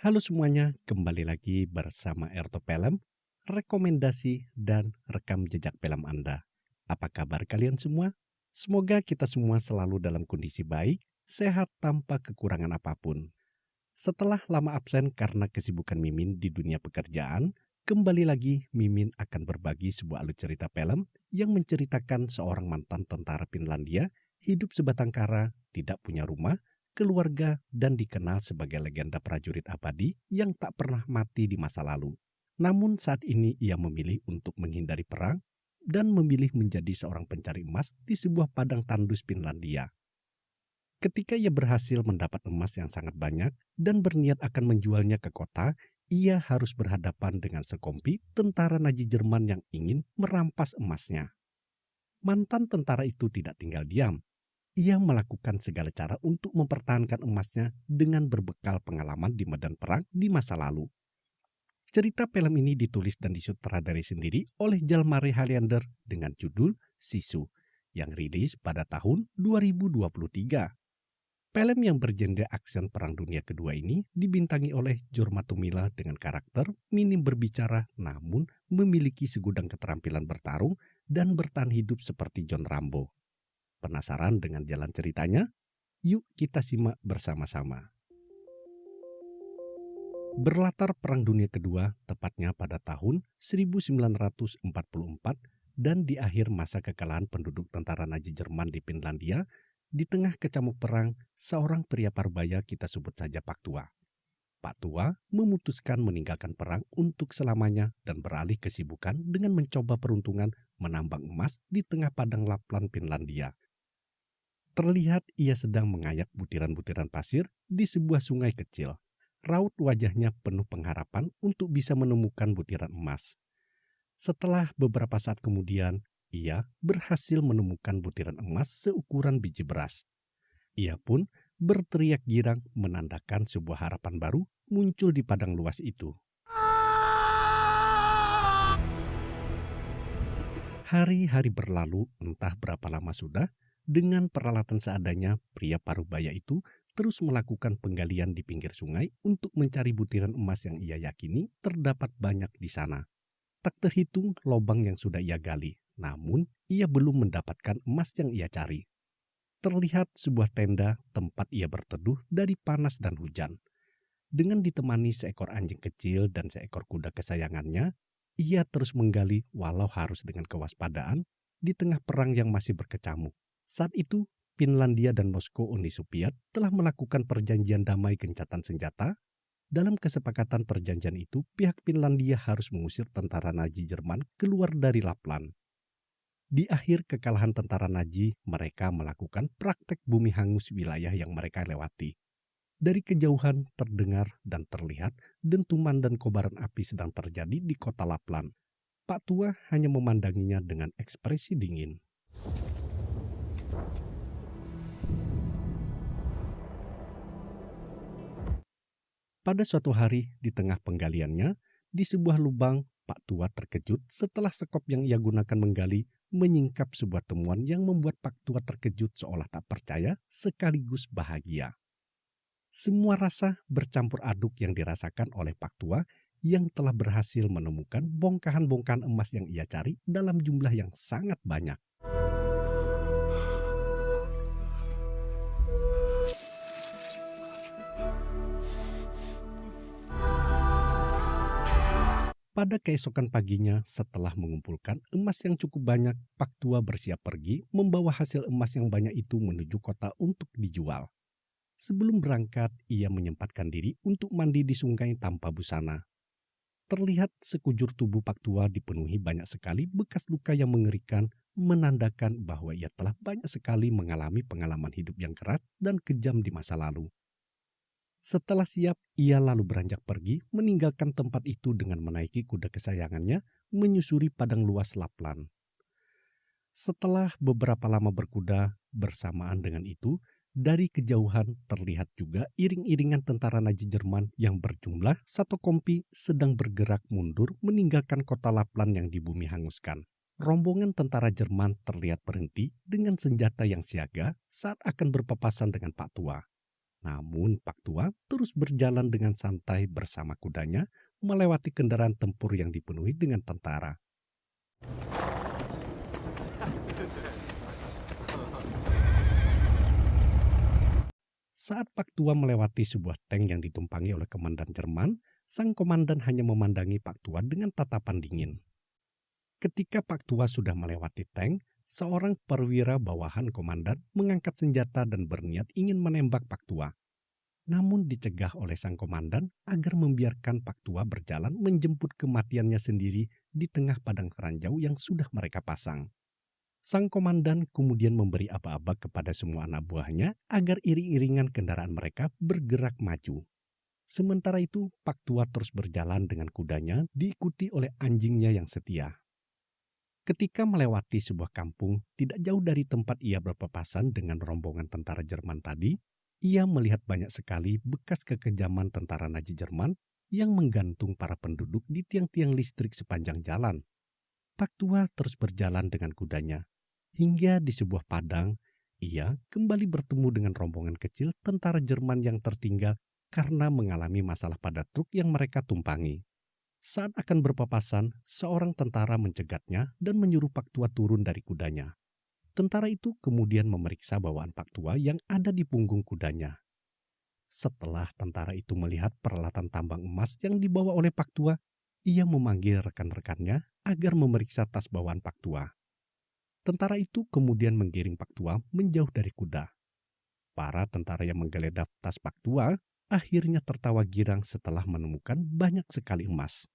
Halo semuanya, kembali lagi bersama Erto Pelem, rekomendasi dan rekam jejak film Anda. Apa kabar kalian semua? Semoga kita semua selalu dalam kondisi baik, sehat tanpa kekurangan apapun. Setelah lama absen karena kesibukan Mimin di dunia pekerjaan, kembali lagi Mimin akan berbagi sebuah alur cerita film yang menceritakan seorang mantan tentara Finlandia, hidup sebatang kara, tidak punya rumah, keluarga, dan dikenal sebagai legenda prajurit abadi yang tak pernah mati di masa lalu. Namun saat ini ia memilih untuk menghindari perang dan memilih menjadi seorang pencari emas di sebuah padang tandus Finlandia. Ketika ia berhasil mendapat emas yang sangat banyak dan berniat akan menjualnya ke kota, ia harus berhadapan dengan sekompi tentara Nazi Jerman yang ingin merampas emasnya. Mantan tentara itu tidak tinggal diam. Ia melakukan segala cara untuk mempertahankan emasnya dengan berbekal pengalaman di medan perang di masa lalu. Cerita film ini ditulis dan disutradarai sendiri oleh Jalmari Highlander dengan judul Sisu yang rilis pada tahun 2023. Film yang bergenre aksen Perang Dunia Kedua ini dibintangi oleh Jorma Tumila dengan karakter minim berbicara namun memiliki segudang keterampilan bertarung dan bertahan hidup seperti John Rambo. Penasaran dengan jalan ceritanya? Yuk kita simak bersama-sama. Berlatar Perang Dunia Kedua tepatnya pada tahun 1944 dan di akhir masa kekalahan penduduk tentara Nazi Jerman di Finlandia, di tengah kecamuk perang, seorang pria Parubaya kita sebut saja Pak Tua. Pak Tua memutuskan meninggalkan perang untuk selamanya dan beralih kesibukan dengan mencoba peruntungan menambang emas di tengah padang Lapland Finlandia. Terlihat ia sedang mengayak butiran-butiran pasir di sebuah sungai kecil. Raut wajahnya penuh pengharapan untuk bisa menemukan butiran emas. Setelah beberapa saat kemudian, ia berhasil menemukan butiran emas seukuran biji beras. Ia pun berteriak girang menandakan sebuah harapan baru muncul di padang luas itu. Hari-hari berlalu, entah berapa lama sudah, dengan peralatan seadanya, pria Parubaya itu terus melakukan penggalian di pinggir sungai untuk mencari butiran emas yang ia yakini terdapat banyak di sana. Tak terhitung lubang yang sudah ia gali, namun ia belum mendapatkan emas yang ia cari. Terlihat sebuah tenda tempat ia berteduh dari panas dan hujan. Dengan ditemani seekor anjing kecil dan seekor kuda kesayangannya, ia terus menggali walau harus dengan kewaspadaan di tengah perang yang masih berkecamuk. Saat itu, Finlandia dan Moskow Uni Soviet telah melakukan perjanjian damai gencatan senjata. Dalam kesepakatan perjanjian itu, pihak Finlandia harus mengusir tentara Nazi Jerman keluar dari Lapland. Di akhir kekalahan tentara Nazi, mereka melakukan praktek bumi hangus wilayah yang mereka lewati. Dari kejauhan terdengar dan terlihat dentuman dan kobaran api sedang terjadi di kota Lapland. Pak Tua hanya memandanginya dengan ekspresi dingin. Pada suatu hari di tengah penggaliannya, di sebuah lubang, Pak Tua terkejut setelah sekop yang ia gunakan menggali menyingkap sebuah temuan yang membuat Pak Tua terkejut seolah tak percaya sekaligus bahagia. Semua rasa bercampur aduk yang dirasakan oleh Pak Tua yang telah berhasil menemukan bongkahan-bongkahan emas yang ia cari dalam jumlah yang sangat banyak. Pada keesokan paginya, setelah mengumpulkan emas yang cukup banyak, Pak Tua bersiap pergi membawa hasil emas yang banyak itu menuju kota untuk dijual. Sebelum berangkat, ia menyempatkan diri untuk mandi di sungai tanpa busana. Terlihat sekujur tubuh Pak Tua dipenuhi banyak sekali bekas luka yang mengerikan, menandakan bahwa ia telah banyak sekali mengalami pengalaman hidup yang keras dan kejam di masa lalu. Setelah siap, ia lalu beranjak pergi meninggalkan tempat itu dengan menaiki kuda kesayangannya menyusuri padang luas Lapland. Setelah beberapa lama berkuda, bersamaan dengan itu, dari kejauhan terlihat juga iring-iringan tentara Nazi Jerman yang berjumlah satu kompi sedang bergerak mundur meninggalkan kota Lapland yang di bumi hanguskan. Rombongan tentara Jerman terlihat berhenti dengan senjata yang siaga saat akan berpapasan dengan Pak Tua. Namun Pak Tua terus berjalan dengan santai bersama kudanya melewati kendaraan tempur yang dipenuhi dengan tentara. Saat Pak Tua melewati sebuah tank yang ditumpangi oleh komandan Jerman, sang komandan hanya memandangi Pak Tua dengan tatapan dingin. Ketika Pak Tua sudah melewati tank, seorang perwira bawahan komandan mengangkat senjata dan berniat ingin menembak Pak Tua. Namun dicegah oleh sang komandan agar membiarkan Pak Tua berjalan menjemput kematiannya sendiri di tengah padang ranjau yang sudah mereka pasang. Sang komandan kemudian memberi aba-aba kepada semua anak buahnya agar iring-iringan kendaraan mereka bergerak maju. Sementara itu, Pak Tua terus berjalan dengan kudanya diikuti oleh anjingnya yang setia. Ketika melewati sebuah kampung tidak jauh dari tempat ia berpapasan dengan rombongan tentara Jerman tadi, ia melihat banyak sekali bekas kekejaman tentara Nazi Jerman yang menggantung para penduduk di tiang-tiang listrik sepanjang jalan. Pak Tua terus berjalan dengan kudanya. Hingga di sebuah padang, ia kembali bertemu dengan rombongan kecil tentara Jerman yang tertinggal karena mengalami masalah pada truk yang mereka tumpangi. Saat akan berpapasan, seorang tentara mencegatnya dan menyuruh Pak Tua turun dari kudanya. Tentara itu kemudian memeriksa bawaan Pak Tua yang ada di punggung kudanya. Setelah tentara itu melihat peralatan tambang emas yang dibawa oleh Pak Tua, ia memanggil rekan-rekannya agar memeriksa tas bawaan Pak Tua. Tentara itu kemudian menggiring Pak Tua menjauh dari kuda. Para tentara yang menggeledah tas Pak Tua akhirnya tertawa girang setelah menemukan banyak sekali emas.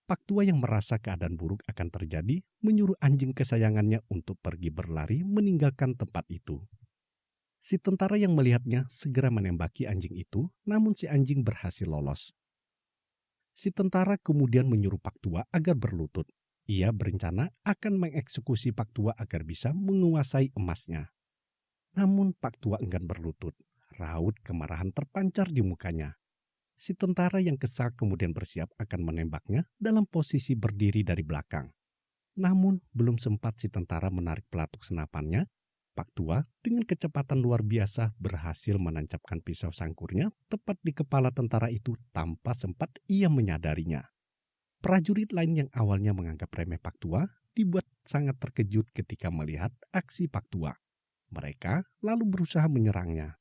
Pak Tua yang merasa keadaan buruk akan terjadi menyuruh anjing kesayangannya untuk pergi berlari meninggalkan tempat itu. Si tentara yang melihatnya segera menembaki anjing itu, namun si anjing berhasil lolos. Si tentara kemudian menyuruh Pak Tua agar berlutut. Ia berencana akan mengeksekusi Pak Tua agar bisa menguasai emasnya. Namun Pak Tua enggan berlutut. Raut kemarahan terpancar di mukanya. Si tentara yang kesal kemudian bersiap akan menembaknya dalam posisi berdiri dari belakang. Namun belum sempat si tentara menarik pelatuk senapannya, Pak Tua dengan kecepatan luar biasa berhasil menancapkan pisau sangkurnya tepat di kepala tentara itu tanpa sempat ia menyadarinya. Prajurit lain yang awalnya menganggap remeh Pak Tua dibuat sangat terkejut ketika melihat aksi Pak Tua. Mereka lalu berusaha menyerangnya.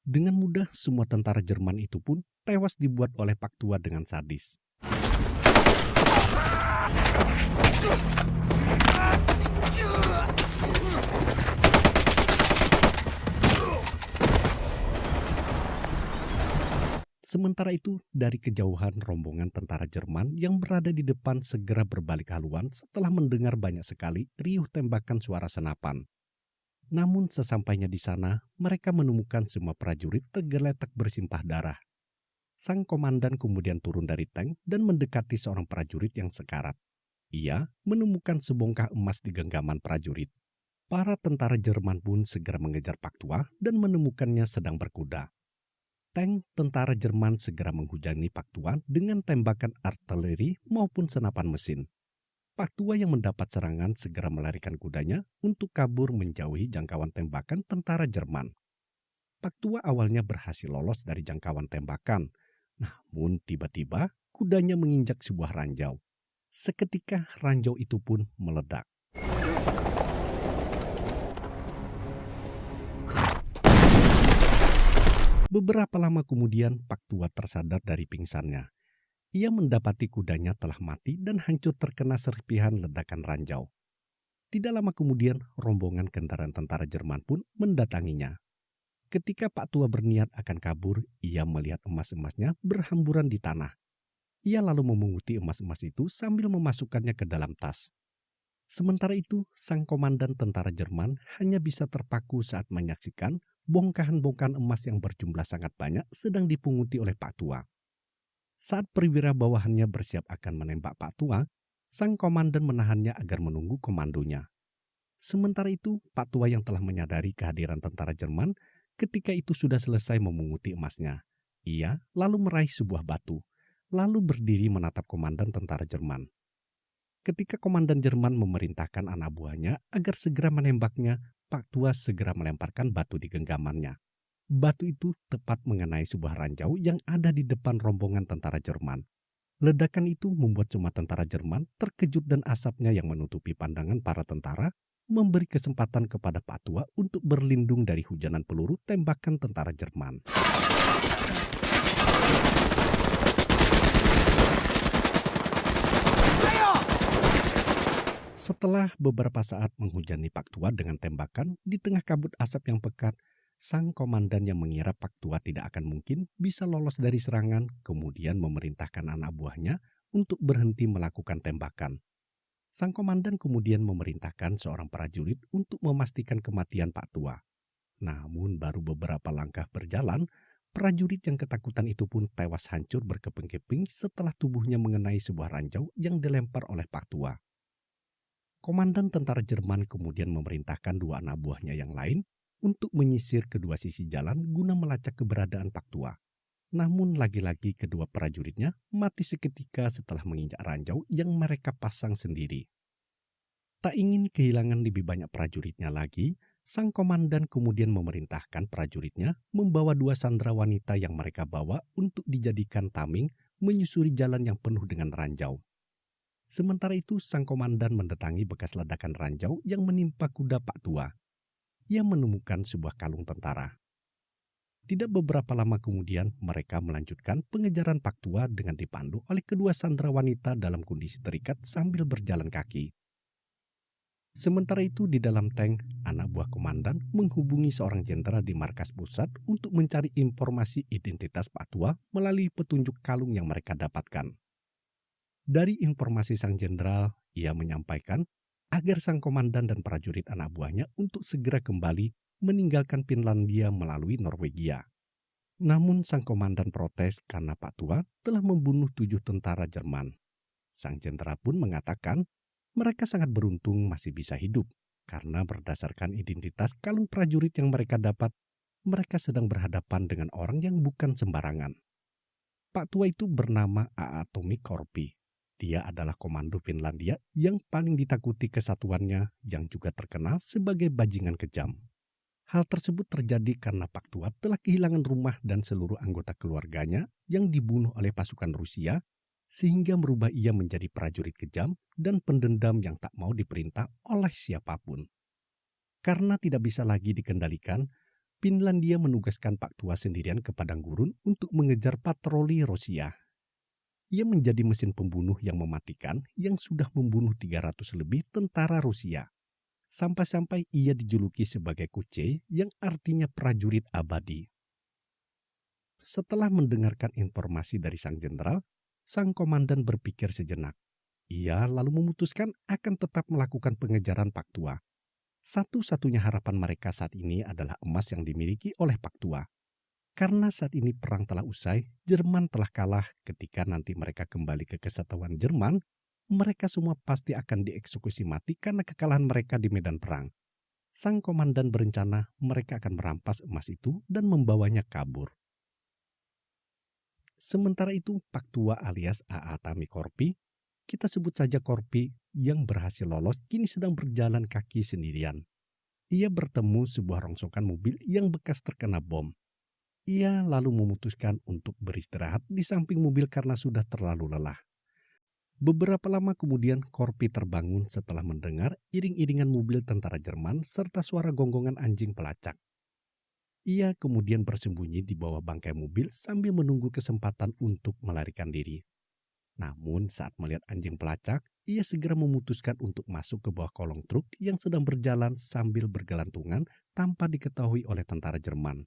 Dengan mudah semua tentara Jerman itu pun tewas dibuat oleh Pak Tua dengan sadis. Sementara itu, dari kejauhan rombongan tentara Jerman yang berada di depan segera berbalik haluan setelah mendengar banyak sekali riuh tembakan suara senapan. Namun sesampainya di sana, mereka menemukan semua prajurit tergeletak bersimpah darah. Sang komandan kemudian turun dari tank dan mendekati seorang prajurit yang sekarat. Ia menemukan sebongkah emas di genggaman prajurit. Para tentara Jerman pun segera mengejar Pak Tua dan menemukannya sedang berkuda. Tank tentara Jerman segera menghujani Pak Tua dengan tembakan artileri maupun senapan mesin. Pak Tua yang mendapat serangan segera melarikan kudanya untuk kabur menjauhi jangkauan tembakan tentara Jerman. Pak Tua awalnya berhasil lolos dari jangkauan tembakan, namun tiba-tiba kudanya menginjak sebuah ranjau. Seketika ranjau itu pun meledak. Beberapa lama kemudian Pak Tua tersadar dari pingsannya. Ia mendapati kudanya telah mati dan hancur terkena serpihan ledakan ranjau. Tidak lama kemudian rombongan kendaraan tentara Jerman pun mendatanginya. Ketika Pak Tua berniat akan kabur, ia melihat emas-emasnya berhamburan di tanah. Ia lalu memunguti emas-emas itu sambil memasukkannya ke dalam tas. Sementara itu, sang komandan tentara Jerman hanya bisa terpaku saat menyaksikan bongkahan-bongkahan emas yang berjumlah sangat banyak sedang dipunguti oleh Pak Tua. Saat perwira bawahannya bersiap akan menembak Pak Tua, sang komandan menahannya agar menunggu komandonya. Sementara itu, Pak Tua yang telah menyadari kehadiran tentara Jerman ketika itu sudah selesai memunguti emasnya. Ia lalu meraih sebuah batu, lalu berdiri menatap komandan tentara Jerman. Ketika komandan Jerman memerintahkan anak buahnya agar segera menembaknya, Pak Tua segera melemparkan batu di genggamannya. Batu itu tepat mengenai sebuah ranjau yang ada di depan rombongan tentara Jerman. Ledakan itu membuat semua tentara Jerman terkejut dan asapnya yang menutupi pandangan para tentara memberi kesempatan kepada Pak Tua untuk berlindung dari hujanan peluru tembakan tentara Jerman. Setelah beberapa saat menghujani Pak Tua dengan tembakan di tengah kabut asap yang pekat, sang komandan yang mengira Pak Tua tidak akan mungkin bisa lolos dari serangan kemudian memerintahkan anak buahnya untuk berhenti melakukan tembakan. Sang komandan kemudian memerintahkan seorang prajurit untuk memastikan kematian Pak Tua. Namun baru beberapa langkah berjalan, prajurit yang ketakutan itu pun tewas hancur berkeping-keping setelah tubuhnya mengenai sebuah ranjau yang dilempar oleh Pak Tua. Komandan tentara Jerman kemudian memerintahkan dua anak buahnya yang lain untuk menyisir kedua sisi jalan guna melacak keberadaan Pak Tua. Namun lagi-lagi kedua prajuritnya mati seketika setelah menginjak ranjau yang mereka pasang sendiri. Tak ingin kehilangan lebih banyak prajuritnya lagi, sang komandan kemudian memerintahkan prajuritnya membawa dua sandera wanita yang mereka bawa untuk dijadikan tameng menyusuri jalan yang penuh dengan ranjau. Sementara itu, sang komandan mendatangi bekas ledakan ranjau yang menimpa kuda Pak Tua. Ia menemukan sebuah kalung tentara. Tidak beberapa lama kemudian, mereka melanjutkan pengejaran Pak Tua dengan dipandu oleh kedua sandera wanita dalam kondisi terikat sambil berjalan kaki. Sementara itu, di dalam tank, anak buah komandan menghubungi seorang jenderal di markas pusat untuk mencari informasi identitas Pak Tua melalui petunjuk kalung yang mereka dapatkan. Dari informasi sang jenderal, ia menyampaikan agar sang komandan dan prajurit anak buahnya untuk segera kembali meninggalkan Finlandia melalui Norwegia. Namun sang komandan protes karena Pak Tua telah membunuh 7 tentara Jerman. Sang jenderal pun mengatakan mereka sangat beruntung masih bisa hidup karena berdasarkan identitas kalung prajurit yang mereka dapat, mereka sedang berhadapan dengan orang yang bukan sembarangan. Pak Tua itu bernama Aatomi Korpi. Dia adalah komando Finlandia yang paling ditakuti kesatuannya yang juga terkenal sebagai bajingan kejam. Hal tersebut terjadi karena Pak Tua telah kehilangan rumah dan seluruh anggota keluarganya yang dibunuh oleh pasukan Rusia, sehingga merubah ia menjadi prajurit kejam dan pendendam yang tak mau diperintah oleh siapapun. Karena tidak bisa lagi dikendalikan, Finlandia menugaskan Pak Tua sendirian ke padang gurun untuk mengejar patroli Rusia. Ia menjadi mesin pembunuh yang mematikan yang sudah membunuh 300 lebih tentara Rusia. Sampai-sampai ia dijuluki sebagai Kuce yang artinya prajurit abadi. Setelah mendengarkan informasi dari sang jenderal, sang komandan berpikir sejenak. Ia lalu memutuskan akan tetap melakukan pengejaran Pak Tua. Satu-satunya harapan mereka saat ini adalah emas yang dimiliki oleh Pak Tua. Karena saat ini perang telah usai, Jerman telah kalah. Ketika nanti mereka kembali ke kesatuan Jerman, mereka semua pasti akan dieksekusi mati karena kekalahan mereka di medan perang. Sang komandan berencana mereka akan merampas emas itu dan membawanya kabur. Sementara itu, Pak Tua alias Aatomi Korpi, kita sebut saja Korpi, yang berhasil lolos kini sedang berjalan kaki sendirian. Ia bertemu sebuah rongsokan mobil yang bekas terkena bom. Ia lalu memutuskan untuk beristirahat di samping mobil karena sudah terlalu lelah. Beberapa lama kemudian Korpi terbangun setelah mendengar iring-iringan mobil tentara Jerman serta suara gonggongan anjing pelacak. Ia kemudian bersembunyi di bawah bangkai mobil sambil menunggu kesempatan untuk melarikan diri. Namun saat melihat anjing pelacak, ia segera memutuskan untuk masuk ke bawah kolong truk yang sedang berjalan sambil bergelantungan tanpa diketahui oleh tentara Jerman.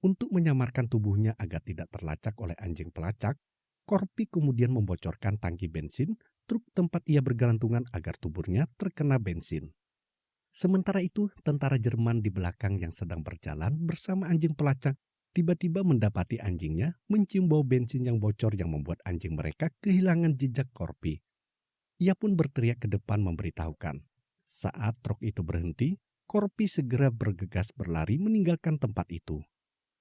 Untuk menyamarkan tubuhnya agar tidak terlacak oleh anjing pelacak, Korpi kemudian membocorkan tangki bensin truk tempat ia bergelantungan agar tubuhnya terkena bensin. Sementara itu, tentara Jerman di belakang yang sedang berjalan bersama anjing pelacak tiba-tiba mendapati anjingnya mencium bau bensin yang bocor yang membuat anjing mereka kehilangan jejak Korpi. Ia pun berteriak ke depan memberitahukan. Saat truk itu berhenti, Korpi segera bergegas berlari meninggalkan tempat itu.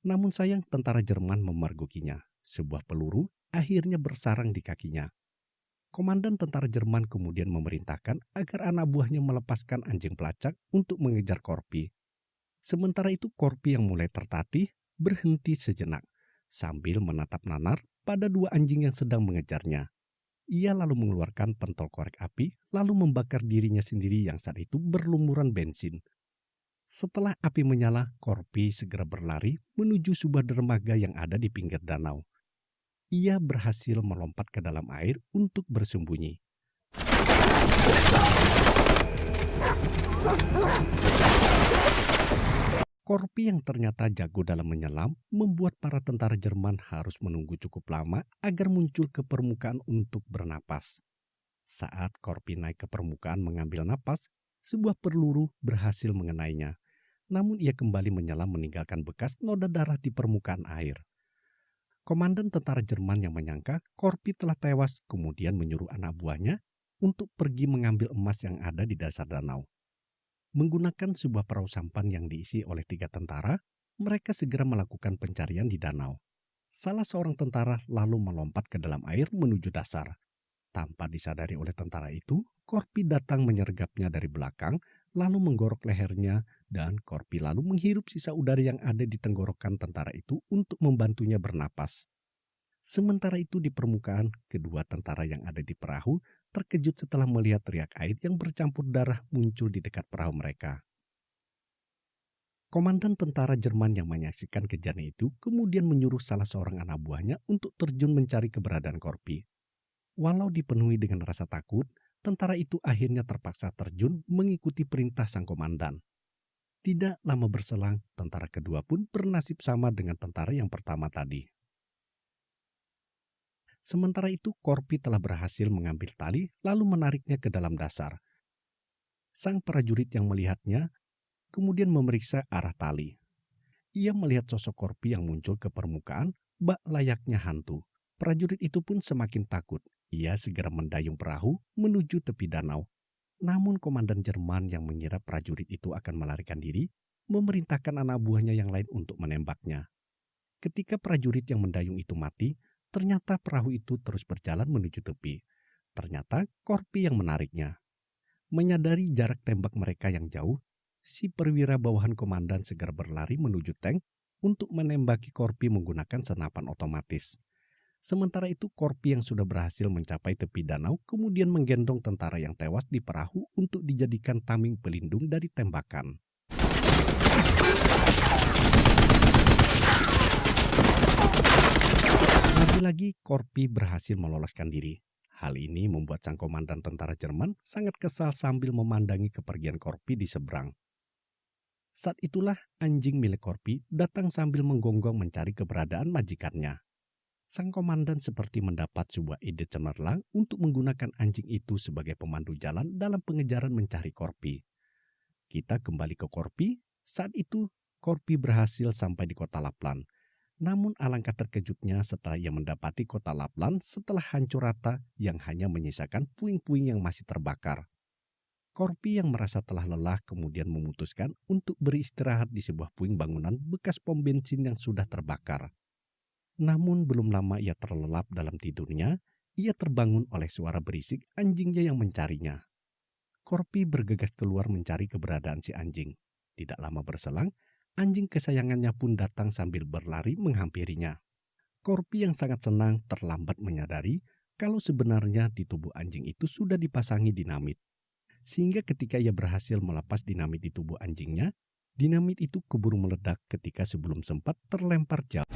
Namun sayang tentara Jerman memergokinya. Sebuah peluru akhirnya bersarang di kakinya. Komandan tentara Jerman kemudian memerintahkan agar anak buahnya melepaskan anjing pelacak untuk mengejar Korpi. Sementara itu Korpi yang mulai tertatih berhenti sejenak sambil menatap nanar pada dua anjing yang sedang mengejarnya. Ia lalu mengeluarkan pentol korek api lalu membakar dirinya sendiri yang saat itu berlumuran bensin. Setelah api menyala, Korpi segera berlari menuju sebuah dermaga yang ada di pinggir danau. Ia berhasil melompat ke dalam air untuk bersembunyi. Korpi yang ternyata jago dalam menyelam membuat para tentara Jerman harus menunggu cukup lama agar muncul ke permukaan untuk bernapas. Saat Korpi naik ke permukaan mengambil napas, sebuah peluru berhasil mengenainya. Namun ia kembali menyelam meninggalkan bekas noda darah di permukaan air. Komandan tentara Jerman yang menyangka Korpi telah tewas kemudian menyuruh anak buahnya untuk pergi mengambil emas yang ada di dasar danau. Menggunakan sebuah perahu sampan yang diisi oleh 3 tentara, mereka segera melakukan pencarian di danau. Salah seorang tentara lalu melompat ke dalam air menuju dasar. Tanpa disadari oleh tentara itu, Korpi datang menyergapnya dari belakang, lalu menggorok lehernya, dan Korpi lalu menghirup sisa udara yang ada di tenggorokan tentara itu untuk membantunya bernapas. Sementara itu di permukaan, kedua tentara yang ada di perahu terkejut setelah melihat riak air yang bercampur darah muncul di dekat perahu mereka. Komandan tentara Jerman yang menyaksikan kejadian itu kemudian menyuruh salah seorang anak buahnya untuk terjun mencari keberadaan Korpi. Walau dipenuhi dengan rasa takut, tentara itu akhirnya terpaksa terjun mengikuti perintah sang komandan. Tidak lama berselang, tentara kedua pun bernasib sama dengan tentara yang pertama tadi. Sementara itu, Korpi telah berhasil mengambil tali lalu menariknya ke dalam dasar. Sang prajurit yang melihatnya kemudian memeriksa arah tali. Ia melihat sosok Korpi yang muncul ke permukaan bak layaknya hantu. Prajurit itu pun semakin takut. Ia segera mendayung perahu menuju tepi danau. Namun komandan Jerman yang mengira prajurit itu akan melarikan diri, memerintahkan anak buahnya yang lain untuk menembaknya. Ketika prajurit yang mendayung itu mati, ternyata perahu itu terus berjalan menuju tepi. Ternyata Korpi yang menariknya. Menyadari jarak tembak mereka yang jauh, si perwira bawahan komandan segera berlari menuju tank untuk menembaki Korpi menggunakan senapan otomatis. Sementara itu Korpi yang sudah berhasil mencapai tepi danau kemudian menggendong tentara yang tewas di perahu untuk dijadikan tameng pelindung dari tembakan. Lagi-lagi Korpi berhasil meloloskan diri. Hal ini membuat sang komandan tentara Jerman sangat kesal sambil memandangi kepergian Korpi di seberang. Saat itulah anjing milik Korpi datang sambil menggonggong mencari keberadaan majikannya. Sang komandan seperti mendapat sebuah ide cemerlang untuk menggunakan anjing itu sebagai pemandu jalan dalam pengejaran mencari Korpi. Kita kembali ke Korpi. Saat itu Korpi berhasil sampai di kota Lapland. Namun alangkah terkejutnya setelah ia mendapati kota Lapland setelah hancur rata yang hanya menyisakan puing-puing yang masih terbakar. Korpi yang merasa telah lelah kemudian memutuskan untuk beristirahat di sebuah puing bangunan bekas pom bensin yang sudah terbakar. Namun belum lama ia terlelap dalam tidurnya, ia terbangun oleh suara berisik anjingnya yang mencarinya. Korpi bergegas keluar mencari keberadaan si anjing. Tidak lama berselang, anjing kesayangannya pun datang sambil berlari menghampirinya. Korpi yang sangat senang terlambat menyadari kalau sebenarnya di tubuh anjing itu sudah dipasangi dinamit. Sehingga ketika ia berhasil melepas dinamit di tubuh anjingnya, dinamit itu keburu meledak ketika sebelum sempat terlempar jauh.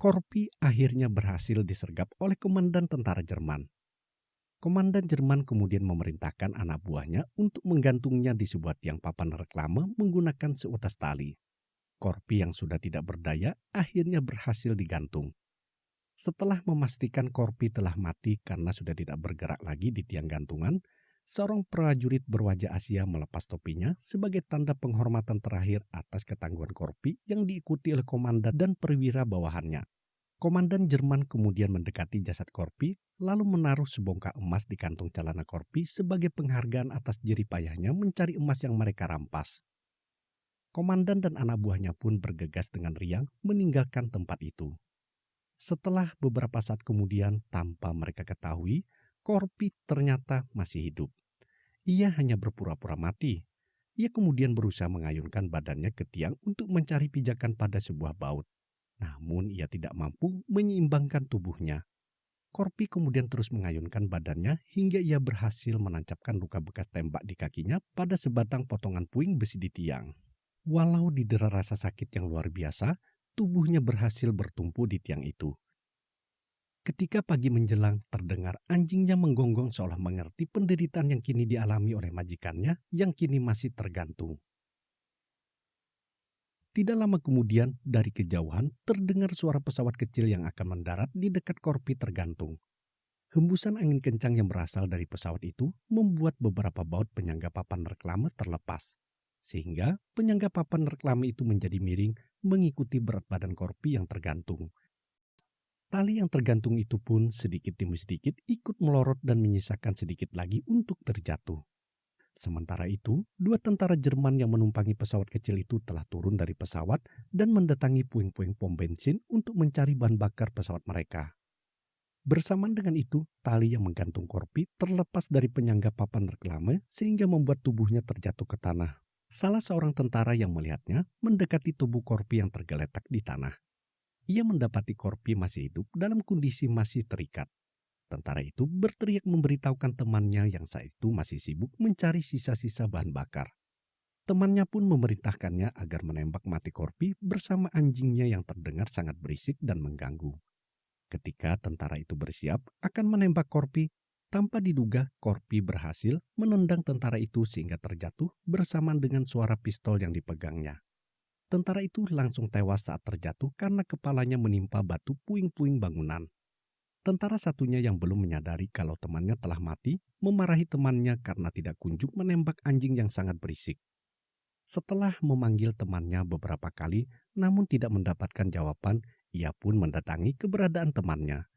Korpi akhirnya berhasil disergap oleh komandan tentara Jerman. Komandan Jerman kemudian memerintahkan anak buahnya untuk menggantungnya di sebuah tiang papan reklame menggunakan seutas tali. Korpi yang sudah tidak berdaya akhirnya berhasil digantung. Setelah memastikan Korpi telah mati karena sudah tidak bergerak lagi di tiang gantungan, seorang prajurit berwajah Asia melepas topinya sebagai tanda penghormatan terakhir atas ketangguhan Korpi yang diikuti oleh komandan dan perwira bawahannya. Komandan Jerman kemudian mendekati jasad Korpi, lalu menaruh sebongkah emas di kantung celana Korpi sebagai penghargaan atas jerih payahnya mencari emas yang mereka rampas. Komandan dan anak buahnya pun bergegas dengan riang meninggalkan tempat itu. Setelah beberapa saat kemudian, tanpa mereka ketahui, Korpi ternyata masih hidup. Ia hanya berpura-pura mati. Ia kemudian berusaha mengayunkan badannya ke tiang untuk mencari pijakan pada sebuah baut. Namun ia tidak mampu menyeimbangkan tubuhnya. Korpi kemudian terus mengayunkan badannya hingga ia berhasil menancapkan luka bekas tembak di kakinya pada sebatang potongan puing besi di tiang. Walau didera rasa sakit yang luar biasa, tubuhnya berhasil bertumpu di tiang itu. Ketika pagi menjelang, terdengar anjingnya menggonggong seolah mengerti penderitaan yang kini dialami oleh majikannya yang kini masih tergantung. Tidak lama kemudian, dari kejauhan terdengar suara pesawat kecil yang akan mendarat di dekat Korpi tergantung. Hembusan angin kencang yang berasal dari pesawat itu membuat beberapa baut penyangga papan reklame terlepas. Sehingga penyangga papan reklame itu menjadi miring mengikuti berat badan Korpi yang tergantung. Tali yang tergantung itu pun sedikit demi sedikit ikut melorot dan menyisakan sedikit lagi untuk terjatuh. Sementara itu, dua tentara Jerman yang menumpangi pesawat kecil itu telah turun dari pesawat dan mendatangi puing-puing pom bensin untuk mencari bahan bakar pesawat mereka. Bersamaan dengan itu, tali yang menggantung Korpi terlepas dari penyangga papan reklame sehingga membuat tubuhnya terjatuh ke tanah. Salah seorang tentara yang melihatnya mendekati tubuh Korpi yang tergeletak di tanah. Ia mendapati Korpi masih hidup dalam kondisi masih terikat. Tentara itu berteriak memberitahukan temannya yang saat itu masih sibuk mencari sisa-sisa bahan bakar. Temannya pun memerintahkannya agar menembak mati Korpi bersama anjingnya yang terdengar sangat berisik dan mengganggu. Ketika tentara itu bersiap akan menembak Korpi, tanpa diduga Korpi berhasil menendang tentara itu sehingga terjatuh bersamaan dengan suara pistol yang dipegangnya. Tentara itu langsung tewas saat terjatuh karena kepalanya menimpa batu puing-puing bangunan. Tentara satunya yang belum menyadari kalau temannya telah mati, memarahi temannya karena tidak kunjung menembak anjing yang sangat berisik. Setelah memanggil temannya beberapa kali, namun tidak mendapatkan jawaban, ia pun mendatangi keberadaan temannya.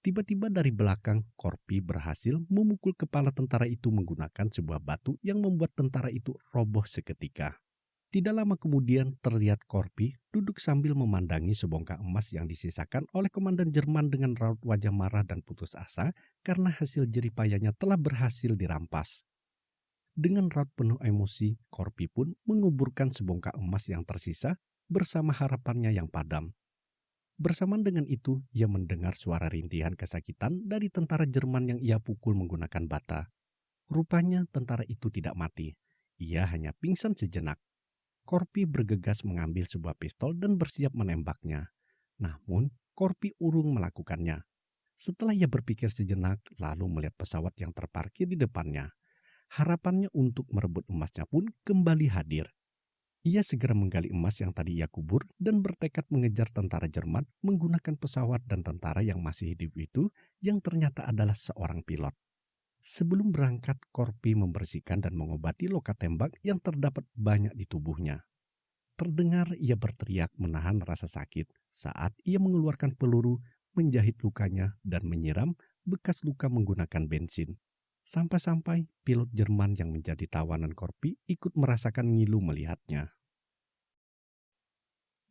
Tiba-tiba dari belakang, Korpi berhasil memukul kepala tentara itu menggunakan sebuah batu yang membuat tentara itu roboh seketika. Tidak lama kemudian terlihat Korpi duduk sambil memandangi sebongkah emas yang disisakan oleh komandan Jerman dengan raut wajah marah dan putus asa karena hasil jeripayanya telah berhasil dirampas. Dengan raut penuh emosi, Korpi pun menguburkan sebongkah emas yang tersisa bersama harapannya yang padam. Bersamaan dengan itu, ia mendengar suara rintihan kesakitan dari tentara Jerman yang ia pukul menggunakan bata. Rupanya tentara itu tidak mati. Ia hanya pingsan sejenak. Korpi bergegas mengambil sebuah pistol dan bersiap menembaknya. Namun, Korpi urung melakukannya. Setelah ia berpikir sejenak, lalu melihat pesawat yang terparkir di depannya. Harapannya untuk merebut emasnya pun kembali hadir. Ia segera menggali emas yang tadi ia kubur dan bertekad mengejar tentara Jerman menggunakan pesawat dan tentara yang masih hidup itu yang ternyata adalah seorang pilot. Sebelum berangkat, Korpi membersihkan dan mengobati luka tembak yang terdapat banyak di tubuhnya. Terdengar ia berteriak menahan rasa sakit saat ia mengeluarkan peluru, menjahit lukanya dan menyiram bekas luka menggunakan bensin. Sampai-sampai pilot Jerman yang menjadi tawanan Korpi ikut merasakan ngilu melihatnya.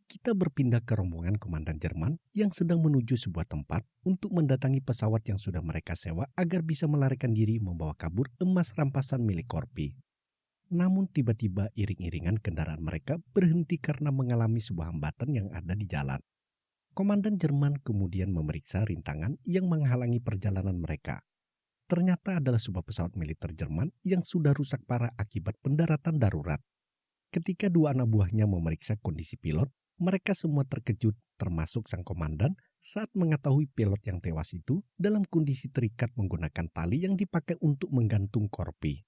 Kita berpindah ke rombongan komandan Jerman yang sedang menuju sebuah tempat untuk mendatangi pesawat yang sudah mereka sewa agar bisa melarikan diri membawa kabur emas rampasan milik Korpi. Namun tiba-tiba iring-iringan kendaraan mereka berhenti karena mengalami sebuah hambatan yang ada di jalan. Komandan Jerman kemudian memeriksa rintangan yang menghalangi perjalanan mereka. Ternyata adalah sebuah pesawat militer Jerman yang sudah rusak parah akibat pendaratan darurat. Ketika dua anak buahnya memeriksa kondisi pilot, mereka semua terkejut, termasuk sang komandan, saat mengetahui pilot yang tewas itu dalam kondisi terikat menggunakan tali yang dipakai untuk menggantung Korpi.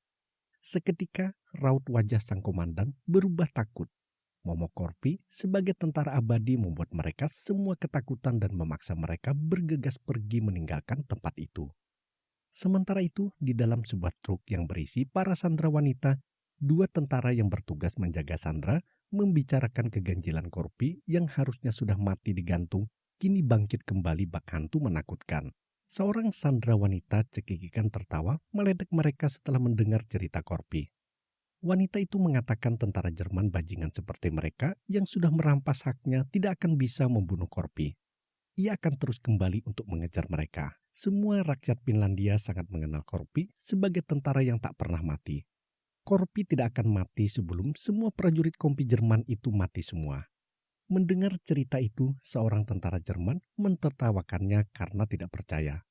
Seketika, raut wajah sang komandan berubah takut. Momok Korpi sebagai tentara abadi membuat mereka semua ketakutan dan memaksa mereka bergegas pergi meninggalkan tempat itu. Sementara itu, di dalam sebuah truk yang berisi para sandera wanita, dua tentara yang bertugas menjaga sandera membicarakan keganjilan Korpi yang harusnya sudah mati digantung, kini bangkit kembali bak hantu menakutkan. Seorang sandera wanita cekikikan tertawa meledek mereka setelah mendengar cerita Korpi. Wanita itu mengatakan tentara Jerman bajingan seperti mereka yang sudah merampas haknya tidak akan bisa membunuh Korpi. Ia akan terus kembali untuk mengejar mereka. Semua rakyat Finlandia sangat mengenal Korpi sebagai tentara yang tak pernah mati. Korpi tidak akan mati sebelum semua prajurit kompi Jerman itu mati semua. Mendengar cerita itu, seorang tentara Jerman mentertawakannya karena tidak percaya.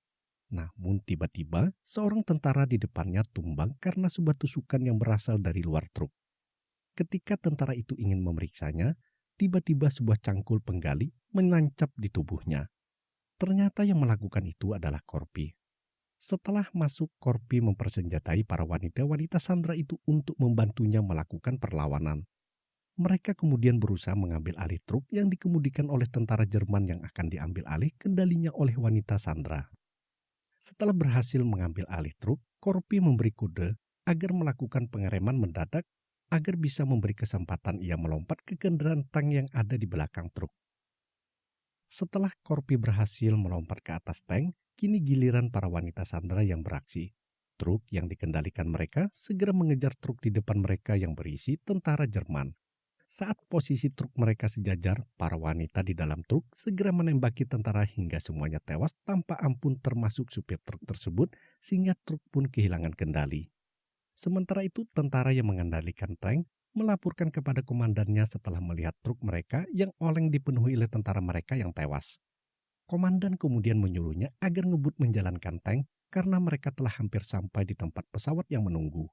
Namun tiba-tiba seorang tentara di depannya tumbang karena sebuah tusukan yang berasal dari luar truk. Ketika tentara itu ingin memeriksanya, tiba-tiba sebuah cangkul penggali menancap di tubuhnya. Ternyata yang melakukan itu adalah Korpi. Setelah masuk, Korpi mempersenjatai para wanita-wanita Sandra itu untuk membantunya melakukan perlawanan. Mereka kemudian berusaha mengambil alih truk yang dikemudikan oleh tentara Jerman yang akan diambil alih kendalinya oleh wanita Sandra. Setelah berhasil mengambil alih truk, Korpi memberi kode agar melakukan pengereman mendadak agar bisa memberi kesempatan ia melompat ke kendaraan tank yang ada di belakang truk. Setelah Korpi berhasil melompat ke atas tank, kini giliran para wanita Sandra yang beraksi. Truk yang dikendalikan mereka segera mengejar truk di depan mereka yang berisi tentara Jerman. Saat posisi truk mereka sejajar, para wanita di dalam truk segera menembaki tentara hingga semuanya tewas tanpa ampun termasuk supir truk tersebut sehingga truk pun kehilangan kendali. Sementara itu tentara yang mengendalikan tank melaporkan kepada komandannya setelah melihat truk mereka yang oleng dipenuhi oleh tentara mereka yang tewas. Komandan kemudian menyuruhnya agar ngebut menjalankan tank karena mereka telah hampir sampai di tempat pesawat yang menunggu.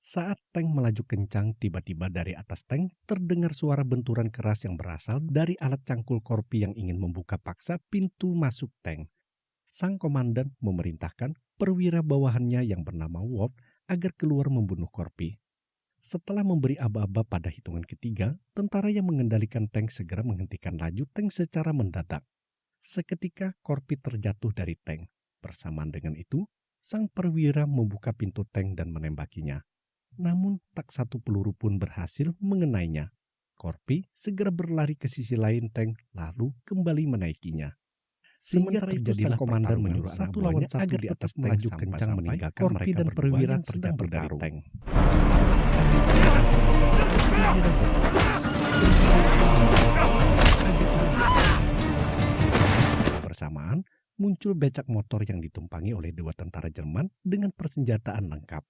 Saat tank melaju kencang, tiba-tiba dari atas tank terdengar suara benturan keras yang berasal dari alat cangkul Korpi yang ingin membuka paksa pintu masuk tank. Sang komandan memerintahkan perwira bawahannya yang bernama Wolf agar keluar membunuh Korpi. Setelah memberi aba-aba pada hitungan ketiga, tentara yang mengendalikan tank segera menghentikan laju tank secara mendadak. Seketika Korpi terjatuh dari tank. Bersamaan dengan itu, sang perwira membuka pintu tank dan menembakinya. Namun tak satu peluru pun berhasil mengenainya. Korpi segera berlari ke sisi lain tank lalu kembali menaikinya. Sementara itu sang komandan menyuruh satu lawan satu agar di atas melaju kencang meninggalkan Korpi dan perwira terjatuh dari tank. Bersamaan muncul becak motor yang ditumpangi oleh dua tentara Jerman dengan persenjataan lengkap.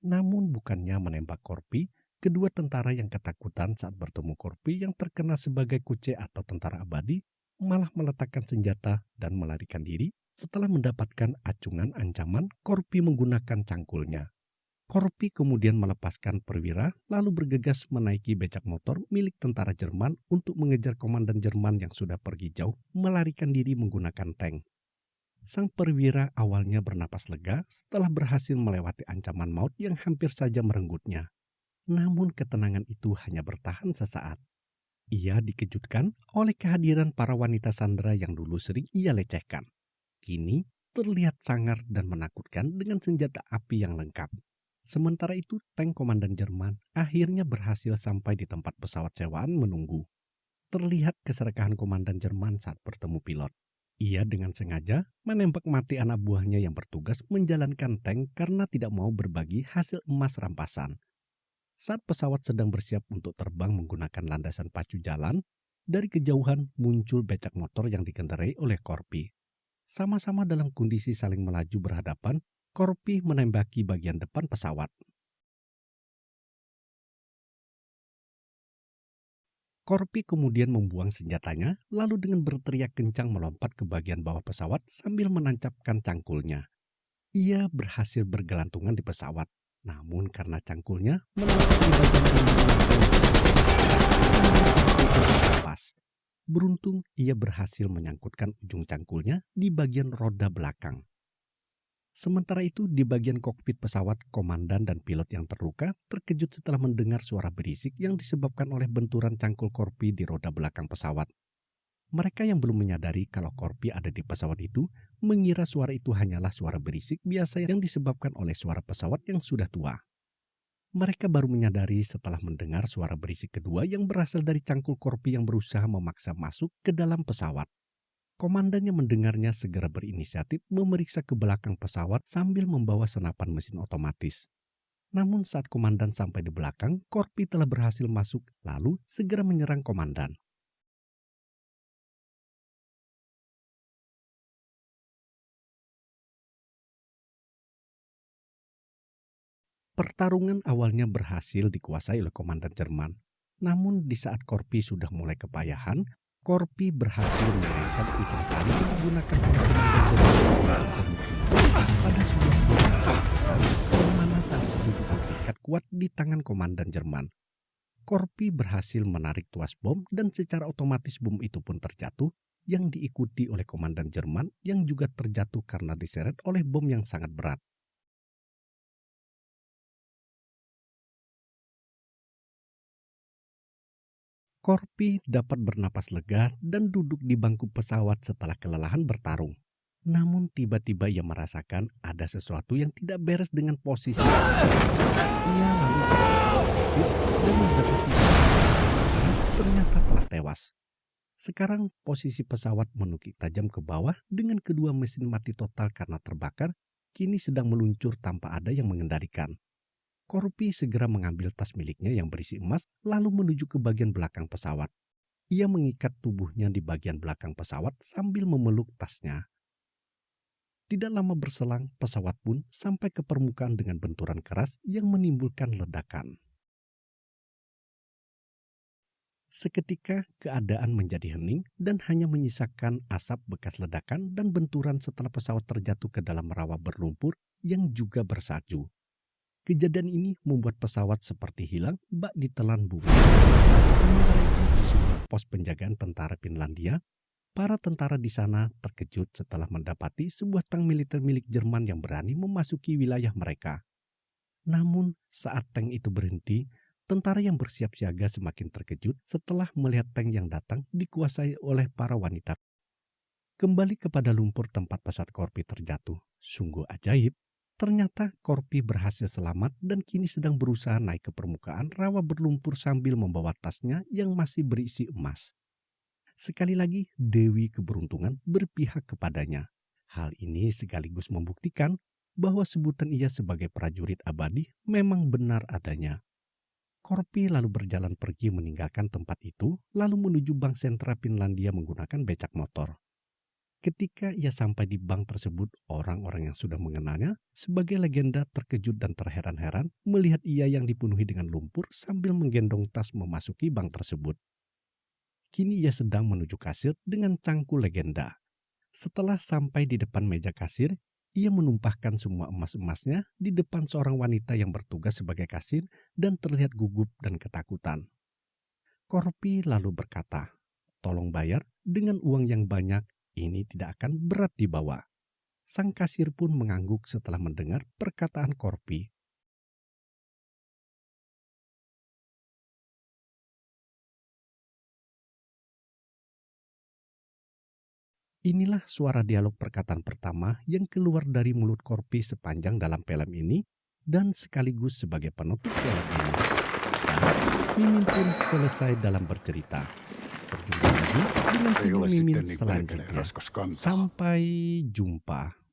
Namun bukannya menembak Korpi, kedua tentara yang ketakutan saat bertemu Korpi yang terkenal sebagai Kuce atau tentara abadi malah meletakkan senjata dan melarikan diri setelah mendapatkan acungan ancaman Korpi menggunakan cangkulnya. Korpi kemudian melepaskan perwira lalu bergegas menaiki becak motor milik tentara Jerman untuk mengejar komandan Jerman yang sudah pergi jauh melarikan diri menggunakan tank. Sang perwira awalnya bernapas lega setelah berhasil melewati ancaman maut yang hampir saja merenggutnya. Namun ketenangan itu hanya bertahan sesaat. Ia dikejutkan oleh kehadiran para wanita Sandra yang dulu sering ia lecehkan. Kini terlihat sangar dan menakutkan dengan senjata api yang lengkap. Sementara itu, tank komandan Jerman akhirnya berhasil sampai di tempat pesawat sewaan menunggu. Terlihat keserakahan komandan Jerman saat bertemu pilot. Ia dengan sengaja menembak mati anak buahnya yang bertugas menjalankan tank karena tidak mau berbagi hasil emas rampasan. Saat pesawat sedang bersiap untuk terbang menggunakan landasan pacu jalan, dari kejauhan muncul becak motor yang dikendarai oleh Korpi. Sama-sama dalam kondisi saling melaju berhadapan, Korpi menembaki bagian depan pesawat. Korpi kemudian membuang senjatanya, lalu dengan berteriak kencang melompat ke bagian bawah pesawat sambil menancapkan cangkulnya. Ia berhasil bergelantungan di pesawat, namun karena cangkulnya menangkap di bagian pas. Beruntung ia berhasil menyangkutkan ujung cangkulnya di bagian roda belakang. Sementara itu di bagian kokpit pesawat, komandan dan pilot yang terluka terkejut setelah mendengar suara berisik yang disebabkan oleh benturan cangkul Korpi di roda belakang pesawat. Mereka yang belum menyadari kalau Korpi ada di pesawat itu mengira suara itu hanyalah suara berisik biasa yang disebabkan oleh suara pesawat yang sudah tua. Mereka baru menyadari setelah mendengar suara berisik kedua yang berasal dari cangkul Korpi yang berusaha memaksa masuk ke dalam pesawat. Komandan yang mendengarnya segera berinisiatif memeriksa ke belakang pesawat sambil membawa senapan mesin otomatis. Namun saat komandan sampai di belakang, Korpi telah berhasil masuk lalu segera menyerang komandan. Pertarungan awalnya berhasil dikuasai oleh komandan Jerman. Namun di saat Korpi sudah mulai kepayahan, Korpi berhasil mengamankan ujung tali menggunakan komandan Jerman untuk pemukiman pada sebuah bom besar yang mana tali itu terikat kuat di tangan komandan Jerman. Korpi berhasil menarik tuas bom dan secara otomatis bom itu pun terjatuh yang diikuti oleh komandan Jerman yang juga terjatuh karena diseret oleh bom yang sangat berat. Korpi dapat bernapas lega dan duduk di bangku pesawat setelah kelelahan bertarung. Namun tiba-tiba ia merasakan ada sesuatu yang tidak beres dengan posisi. Ia lalu terkejut dan mendapati ternyata telah tewas. Sekarang posisi pesawat menukik tajam ke bawah dengan kedua mesin mati total karena terbakar, kini sedang meluncur tanpa ada yang mengendalikan. Korpi segera mengambil tas miliknya yang berisi emas lalu menuju ke bagian belakang pesawat. Ia mengikat tubuhnya di bagian belakang pesawat sambil memeluk tasnya. Tidak lama berselang, pesawat pun sampai ke permukaan dengan benturan keras yang menimbulkan ledakan. Seketika keadaan menjadi hening dan hanya menyisakan asap bekas ledakan dan benturan setelah pesawat terjatuh ke dalam rawa berlumpur yang juga bersalju. Kejadian ini membuat pesawat seperti hilang bak ditelan bumi. Sementara itu di sebuah pos penjagaan tentara Finlandia, para tentara di sana terkejut setelah mendapati sebuah tank militer milik Jerman yang berani memasuki wilayah mereka. Namun saat tank itu berhenti, tentara yang bersiap siaga semakin terkejut setelah melihat tank yang datang dikuasai oleh para wanita. Kembali kepada lumpur tempat pesawat Korpi terjatuh. Sungguh ajaib. Ternyata Korpi berhasil selamat dan kini sedang berusaha naik ke permukaan rawa berlumpur sambil membawa tasnya yang masih berisi emas. Sekali lagi Dewi Keberuntungan berpihak kepadanya. Hal ini sekaligus membuktikan bahwa sebutan ia sebagai prajurit abadi memang benar adanya. Korpi lalu berjalan pergi meninggalkan tempat itu lalu menuju bank sentra Finlandia menggunakan becak motor. Ketika ia sampai di bank tersebut, orang-orang yang sudah mengenalnya sebagai legenda terkejut dan terheran-heran melihat ia yang dipenuhi dengan lumpur sambil menggendong tas memasuki bank tersebut. Kini ia sedang menuju kasir dengan cangkul legenda. Setelah sampai di depan meja kasir, ia menumpahkan semua emas-emasnya di depan seorang wanita yang bertugas sebagai kasir dan terlihat gugup dan ketakutan. Korpi lalu berkata, "Tolong bayar dengan uang yang banyak. Ini tidak akan berat dibawa." Sang kasir pun mengangguk setelah mendengar perkataan Korpi. Inilah suara dialog perkataan pertama yang keluar dari mulut Korpi sepanjang dalam film ini dan sekaligus sebagai penutup film ini. Dan Mimin pun selesai dalam bercerita. Berjumpa lagi dengan Se ei film ole Mimin sitten niin perkele selanjutnya. raskas kantaa. Sampai jumpa.